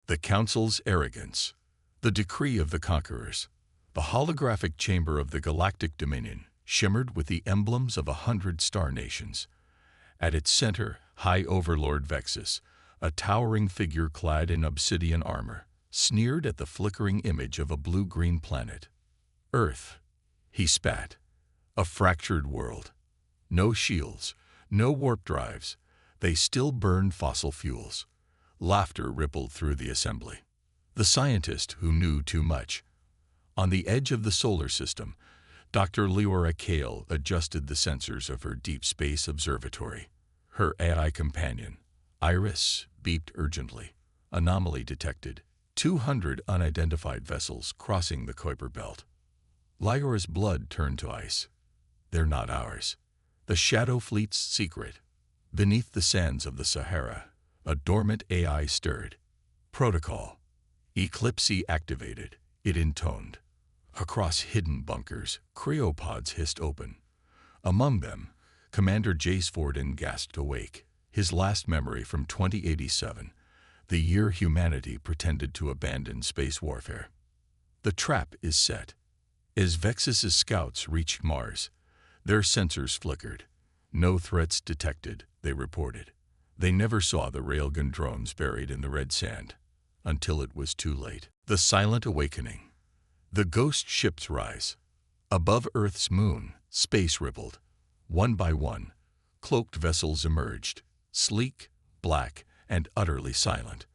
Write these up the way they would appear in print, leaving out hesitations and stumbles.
The Council's arrogance. The decree of the conquerors. The holographic chamber of the Galactic Dominion shimmered with the emblems of 100 star nations. At its center, High Overlord Vexus, a towering figure clad in obsidian armor, sneered at the flickering image of a blue-green planet. Earth, he spat. A fractured world. No shields, no warp drives. They still burned fossil fuels. Laughter rippled through the assembly. The scientist who knew too much. On the edge of the solar system, Dr. Leora Kale adjusted the sensors of her deep space observatory. Her AI companion, Iris, beeped urgently. Anomaly detected. 200 unidentified vessels crossing the Kuiper Belt. Leora's blood turned to ice. They're not ours. The Shadow Fleet's secret. Beneath the sands of the Sahara, a dormant AI stirred. Protocol. Eclipse activated. It intoned. Across hidden bunkers, cryopods hissed open. Among them, Commander Jace Forden gasped awake, his last memory from 2087, the year humanity pretended to abandon space warfare. The trap is set. As Vexus's scouts reached Mars, their sensors flickered. No threats detected, they reported. They never saw the railgun drones buried in the red sand, until it was too late. The silent awakening. The ghost ships rise. Above Earth's moon, space rippled. One by one, cloaked vessels emerged, sleek, black, and utterly silent.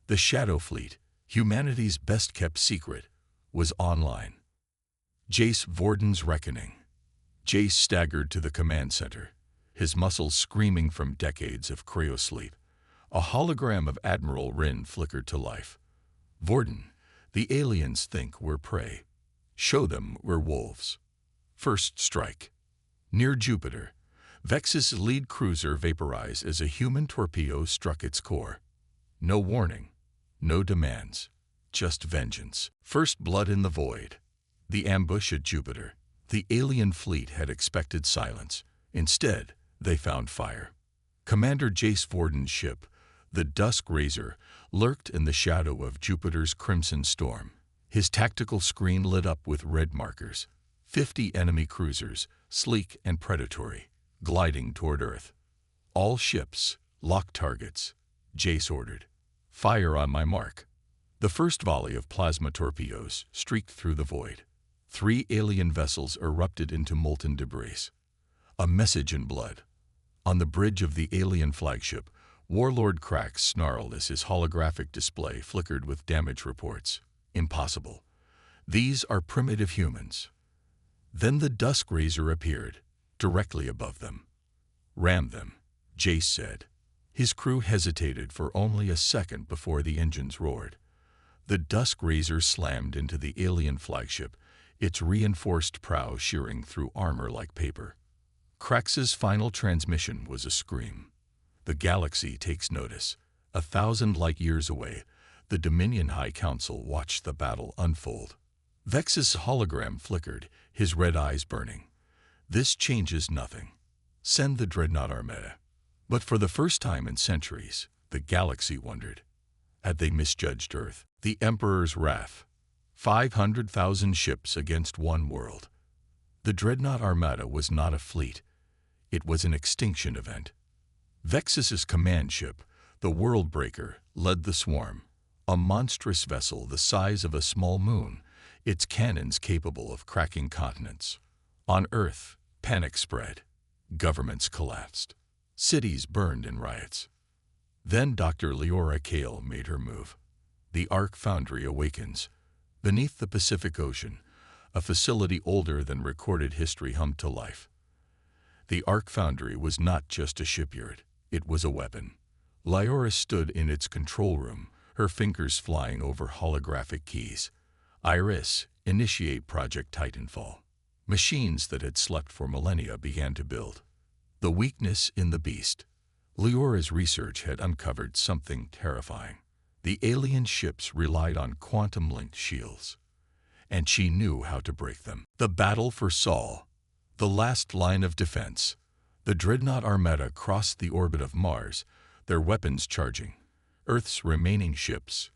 The Shadow Fleet, humanity's best-kept secret, was online. Jace Vorden's reckoning. Jace staggered to the command center, his muscles screaming from decades of cryosleep. A hologram of Admiral Rin flickered to life. Vorden, the aliens think we're prey. Show them we're wolves. First strike. Near Jupiter, Vexus' lead cruiser vaporized as a human torpedo struck its core. No warning, no demands, just vengeance. First blood in the void. The ambush at Jupiter. The alien fleet had expected silence. Instead, they found fire. Commander Jace Vorden's ship, the Dusk Razor, lurked in the shadow of Jupiter's crimson storm. His tactical screen lit up with red markers. 50 enemy cruisers, sleek and predatory, gliding toward Earth. All ships, lock targets, Jace ordered. Fire on my mark. The first volley of plasma torpedoes streaked through the void. 3 alien vessels erupted into molten debris. A message in blood. On the bridge of the alien flagship, Warlord Krax snarled as his holographic display flickered with damage reports. Impossible. These are primitive humans. Then the Dusk Razor appeared, directly above them. Ram them, Jace said. His crew hesitated for only a second before the engines roared. The Dusk Razor slammed into the alien flagship, its reinforced prow shearing through armor like paper. Krax's final transmission was a scream. The galaxy takes notice. 1,000 light-years away, the Dominion High Council watched the battle unfold. Vexus' hologram flickered, his red eyes burning. This changes nothing. Send the dreadnought Armada. But for the first time in centuries, the galaxy wondered. Had they misjudged Earth? The Emperor's wrath. 500,000 ships against one world. The dreadnought Armada was not a fleet. It was an extinction event. Vexus's command ship, the Worldbreaker, led the swarm. A monstrous vessel the size of a small moon, its cannons capable of cracking continents. On Earth, panic spread. Governments collapsed. Cities burned in riots. Then Dr. Leora Kale made her move. The Ark Foundry awakens. Beneath the Pacific Ocean, a facility older than recorded history hummed to life. The Ark Foundry was not just a shipyard, it was a weapon. Leora stood in its control room, her fingers flying over holographic keys. Iris, initiate Project Titanfall. Machines that had slept for millennia began to build. The weakness in the beast. Leora's research had uncovered something terrifying. The alien ships relied on quantum-linked shields, and she knew how to break them. The battle for Sol, the last line of defense. The dreadnought Armada crossed the orbit of Mars, their weapons charging. Earth's remaining ships,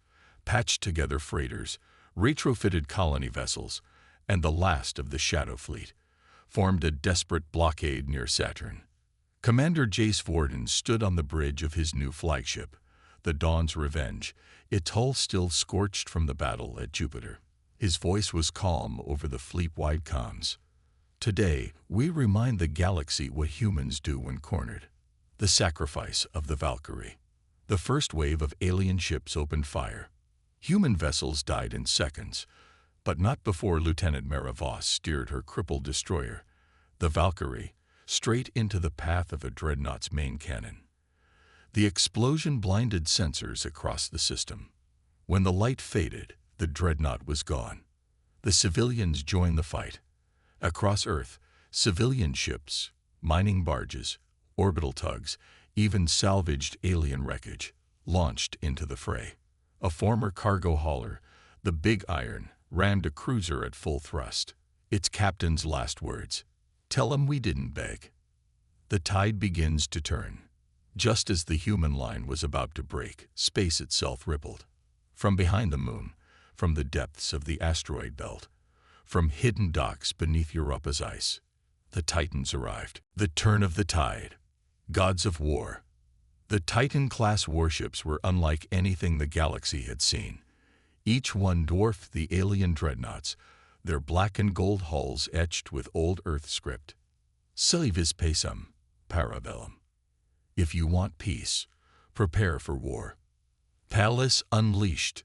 patched-together freighters, retrofitted colony vessels, and the last of the Shadow Fleet, formed a desperate blockade near Saturn. Commander Jace Vorden stood on the bridge of his new flagship, the Dawn's Revenge, its hull still scorched from the battle at Jupiter. His voice was calm over the fleet-wide comms. Today, we remind the galaxy what humans do when cornered. The sacrifice of the Valkyrie. The first wave of alien ships opened fire. Human vessels died in seconds, but not before Lieutenant Mara Voss steered her crippled destroyer, the Valkyrie, straight into the path of a dreadnought's main cannon. The explosion blinded sensors across the system. When the light faded, the dreadnought was gone. The civilians joined the fight. Across Earth, civilian ships, mining barges, orbital tugs, even salvaged alien wreckage, launched into the fray. A former cargo hauler, the Big Iron, rammed a cruiser at full thrust. Its captain's last words, "Tell 'em we didn't beg." The tide begins to turn. Just as the human line was about to break, space itself rippled. From behind the moon, from the depths of the asteroid belt, from hidden docks beneath Europa's ice, the Titans arrived. The turn of the tide. Gods of war. The Titan-class warships were unlike anything the galaxy had seen. Each one dwarfed the alien dreadnoughts, their black and gold hulls etched with old Earth script. Salvis pacem, parabellum. If you want peace, prepare for war. Pallas unleashed.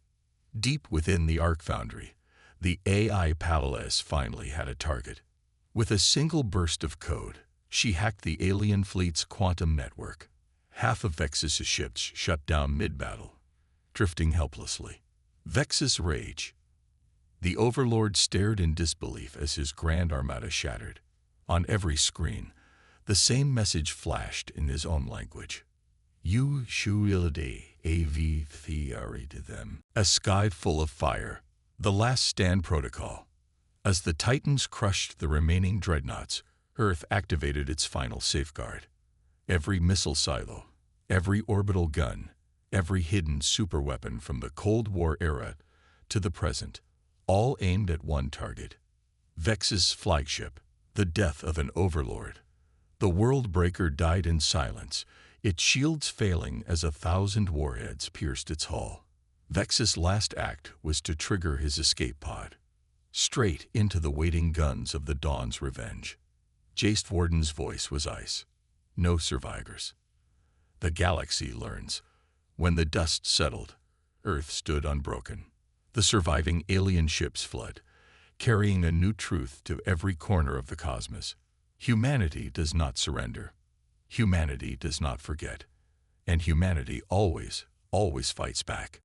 Deep within the Arc Foundry, the AI Pallas finally had a target. With a single burst of code, she hacked the alien fleet's quantum network. Half of Vexus's ships shut down mid-battle, drifting helplessly. Vexus rage. The Overlord stared in disbelief as his grand armada shattered. On every screen, the same message flashed in his own language. You shuilade avthari to them. A sky full of fire. The last stand protocol. As the Titans crushed the remaining dreadnoughts, Earth activated its final safeguard. Every missile silo, every orbital gun, every hidden superweapon from the Cold War era to the present, all aimed at one target. Vex's flagship, the death of an overlord. The world breaker died in silence, its shields failing as 1,000 warheads pierced its hull. Vex's last act was to trigger his escape pod, straight into the waiting guns of the Dawn's Revenge. Jace Vorden's voice was ice. No survivors. The galaxy learns. When the dust settled, Earth stood unbroken. The surviving alien ships fled, carrying a new truth to every corner of the cosmos. Humanity does not surrender. Humanity does not forget. And humanity always, always fights back.